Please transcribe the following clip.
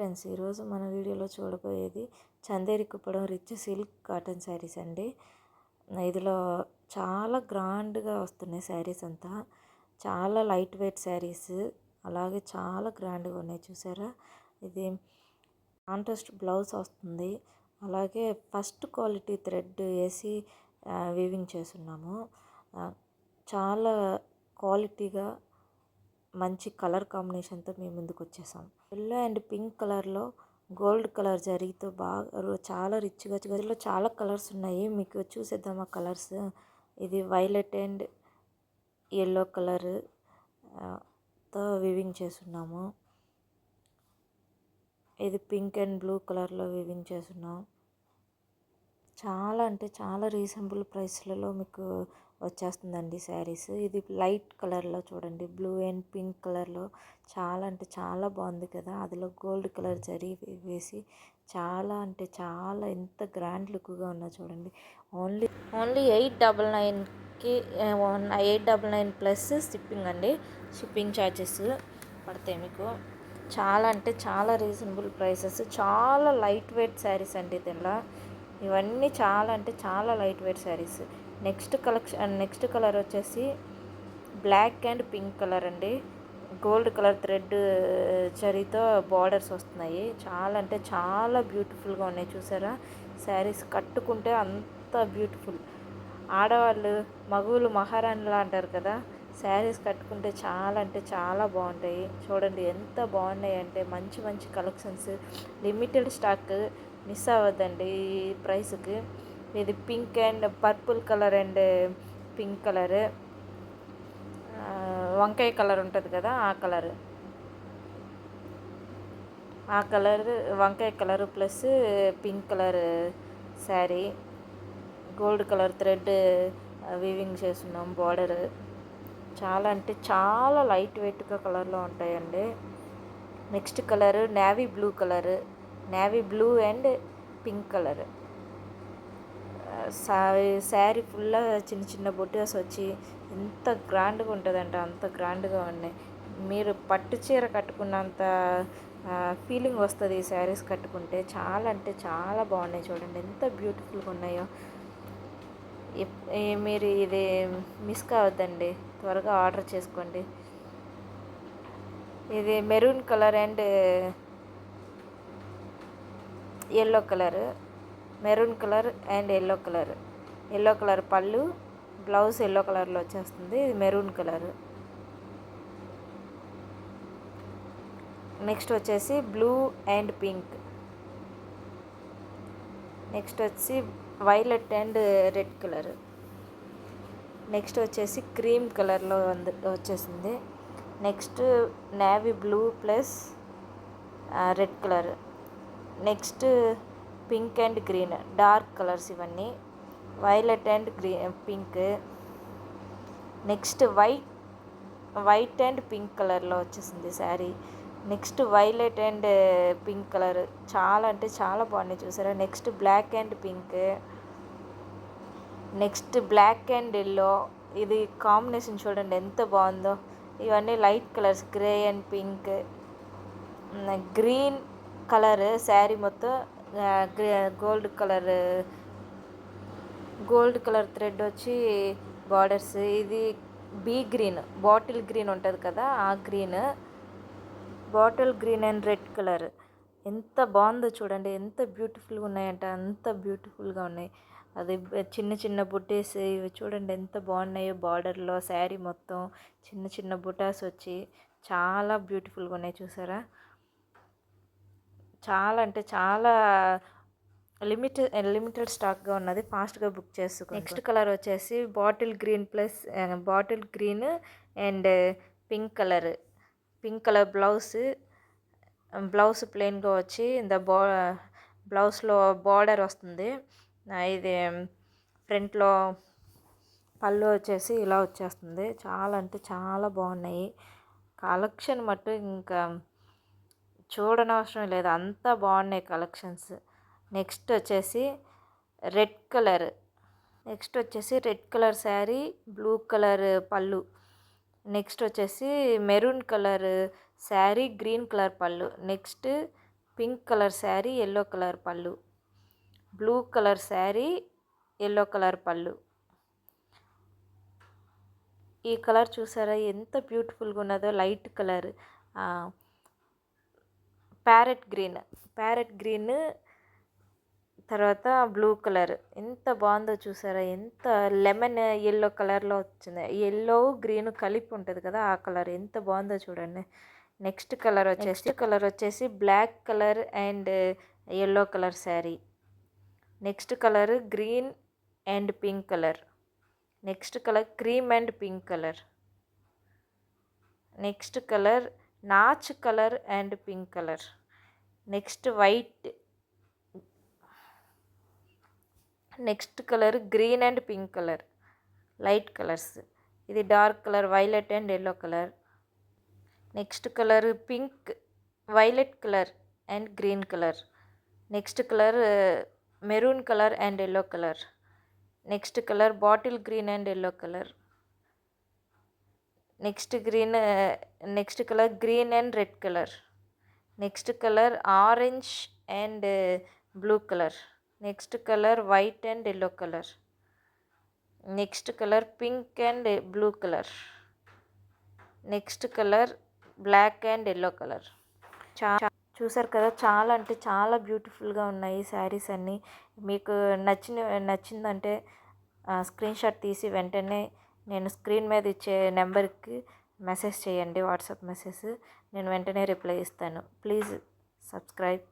Friends, ఈరోజు మన వీడియోలో చూడబోయేది Chanderi Kuppadam rich silk cotton saris అండి. ఇందులో చాలా గ్రాండ్గా వస్తున్నాయి శారీస్ అంతా. చాలా లైట్ వెయిట్ శారీస్, అలాగే చాలా గ్రాండ్గా ఉన్నాయి. చూసారా, ఇది కాంట్రాస్ట్ బ్లౌజ్ వస్తుంది. అలాగే ఫస్ట్ క్వాలిటీ థ్రెడ్ వేసి వీవింగ్ చేస్తున్నాము. చాలా క్వాలిటీగా మంచి కలర్ కాంబినేషన్తో మేము ముందుకు వచ్చేసాం. ఎల్లో అండ్ పింక్ కలర్లో గోల్డ్ కలర్ జరీతో బాగా చాలా రిచ్గా, గదిలో చాలా కలర్స్ ఉన్నాయి. మీకు చూసేద్దాం ఆ కలర్స్. ఇది వైలెట్ అండ్ ఎల్లో కలర్ తో వివింగ్ చేస్తున్నాము. ఇది పింక్ అండ్ బ్లూ కలర్లో వివింగ్ చేస్తున్నాం. చాలా అంటే చాలా రీజనబుల్ ప్రైస్లలో మీకు వచ్చేస్తుందండి శారీస్. ఇది లైట్ కలర్లో చూడండి, బ్లూ అండ్ పింక్ కలర్లో చాలా అంటే చాలా బాగుంది కదా. అందులో గోల్డ్ కలర్ జరీ వేసి చాలా అంటే చాలా ఎంత గ్రాండ్ లుక్గా ఉన్నా చూడండి. ఓన్లీ 899కి 899 ప్లస్ షిప్పింగ్ అండి. షిప్పింగ్ ఛార్జెస్ పడతాయి మీకు. చాలా అంటే చాలా రీజనబుల్ ప్రైసెస్. చాలా లైట్ వెయిట్ శారీస్ అండి. దీనిలో ఇవన్నీ చాలా అంటే చాలా light weight saris. Next colour వచ్చేసి బ్లాక్ అండ్ పింక్ కలర్ అండి. గోల్డ్ కలర్ థ్రెడ్ జరీతో బార్డర్స్ వస్తున్నాయి. చాలా అంటే చాలా బ్యూటిఫుల్గా ఉన్నాయి. చూసారా, శారీస్ కట్టుకుంటే అంత బ్యూటిఫుల్. ఆడవాళ్ళు మగవులు మహారాణిలా అంటారు కదా, శారీస్ కట్టుకుంటే చాలా అంటే చాలా బాగుంటాయి. చూడండి ఎంత బాగున్నాయి అంటే మంచి మంచి కలెక్షన్స్. లిమిటెడ్ స్టాక్, మిస్ అవ్వద్దండి ఈ ప్రైస్కి. ఇది pink and purple colour and pink colour, వంకాయ కలర్ ఉంటుంది కదా, ఆ కలర్ వంకాయ colour plus pink colour sari. Gold colour thread weaving చేస్తున్నాం. బార్డర్ చాలా అంటే చాలా లైట్ వెయిట్గా కలర్లో ఉంటాయండి. Next colour navy blue and pink colour. Sari ఫుల్గా చిన్న చిన్న బొట్టేస్ వచ్చి ఎంత గ్రాండ్గా ఉంటుందంటే అంత గ్రాండ్గా ఉన్నాయి. మీరు పట్టు చీర కట్టుకున్నంత ఫీలింగ్ వస్తుంది ఈ శారీస్ కట్టుకుంటే. చాలా అంటే చాలా బాగున్నాయి. చూడండి ఎంత బ్యూటిఫుల్గా ఉన్నాయో. మీరు ఇది మిస్ కావద్దండి, త్వరగా ఆర్డర్ చేసుకోండి. ఇది maroon colour and yellow colour, maroon colour and yellow colour పళ్ళు, బ్లౌజ్ ఎల్లో కలర్లో వచ్చేస్తుంది. ఇది మెరూన్ కలర్. నెక్స్ట్ వచ్చేసి బ్లూ అండ్ పింక్. నెక్స్ట్ వచ్చి violet and red colour. Next వచ్చేసి క్రీమ్ కలర్లో వచ్చేసింది. Next navy blue plus red colour. Next pink and green, dark colours ఇవన్నీ. Violet and pink. Next white and pink కలర్లో వచ్చేసింది sari. Next violet and pink colour. చాలా అంటే చాలా బాగున్నాయి. చూసారా, next black and pink. Next black and yellow. ఇది combination చూడండి ఎంత బాగుందో. ఇవన్నీ light colours, grey and pink. Green colour sari మొత్తం గోల్డ్ కలర్ థ్రెడ్ వచ్చి బార్డర్స్. ఇది బాటిల్ గ్రీన్ ఉంటుంది కదా, ఆ green. Bottle green and red colour. ఎంత బాగుందో చూడండి, ఎంత బ్యూటిఫుల్గా ఉన్నాయంటే అంత బ్యూటిఫుల్గా ఉన్నాయి. అది చిన్న చిన్న బుట్టేస్ ఇవి చూడండి ఎంత బాగున్నాయో. బార్డర్లో శారీ మొత్తం చిన్న చిన్న బుటాస్ వచ్చి చాలా బ్యూటిఫుల్గా ఉన్నాయి. చూసారా, చాలా అంటే చాలా లిమిటెడ్ స్టాక్గా ఉన్నది. ఫాస్ట్గా బుక్ చేసుకోండి. నెక్స్ట్ కలర్ వచ్చేసి bottle green and pink colour blouse ప్లెయిన్గా వచ్చి బ్లౌజ్లో బార్డర్ వస్తుంది. ఇది ఫ్రంట్లో పళ్ళు వచ్చేసి ఇలా వచ్చేస్తుంది. చాలా అంటే చాలా బాగున్నాయి. కలెక్షన్ మట్టు ఇంకా చూడనవసరం లేదు, అంతా బాగున్నాయి కలెక్షన్స్. నెక్స్ట్ వచ్చేసి red colour sari, blue colour పళ్ళు. నెక్స్ట్ వచ్చేసి maroon colour sari, green colour పళ్ళు. Next pink colour sari, yellow colour పళ్ళు, blue colour sari, yellow colour పళ్ళు. ఈ కలర్ చూసారా ఎంత బ్యూటిఫుల్గా ఉన్నదో, లైట్ కలర్ ప్యారెట్ గ్రీన్ తర్వాత బ్లూ కలర్ ఎంత బాగుందో చూసారా, ఎంత లెమన్ ఎల్లో కలర్లో వచ్చింది. ఎల్లో గ్రీన్ కలిపి ఉంటుంది కదా, ఆ కలర్ ఎంత బాగుందో చూడండి. నెక్స్ట్ కలర్ వచ్చేసి black colour and yellow colour sari. Next colour green and pink colour. Next colour cream and pink colour. Next colour notch colour and pink colour. Next white. Next colour green and pink colour, light colours. ఇది dark colour violet and yellow colour. Next colour pink, violet colour and green colour. Next colour maroon colour and yellow colour. Next colour bottle green and yellow colour. Next colour green and red colour. Next colour orange and blue colour. Next colour white and yellow colour. Next colour pink and blue colour. Next colour black and yellow colour. చూసారు కదా, చాలా అంటే చాలా బ్యూటిఫుల్గా ఉన్నాయి శారీస్ అన్నీ. మీకు నచ్చిందంటే స్క్రీన్ షాట్ తీసి వెంటనే నేను స్క్రీన్ మీద ఇచ్చే నెంబర్కి మెసేజ్ చేయండి, వాట్సాప్ మెసేజ్. నేను వెంటనే రిప్లై ఇస్తాను. Please subscribe.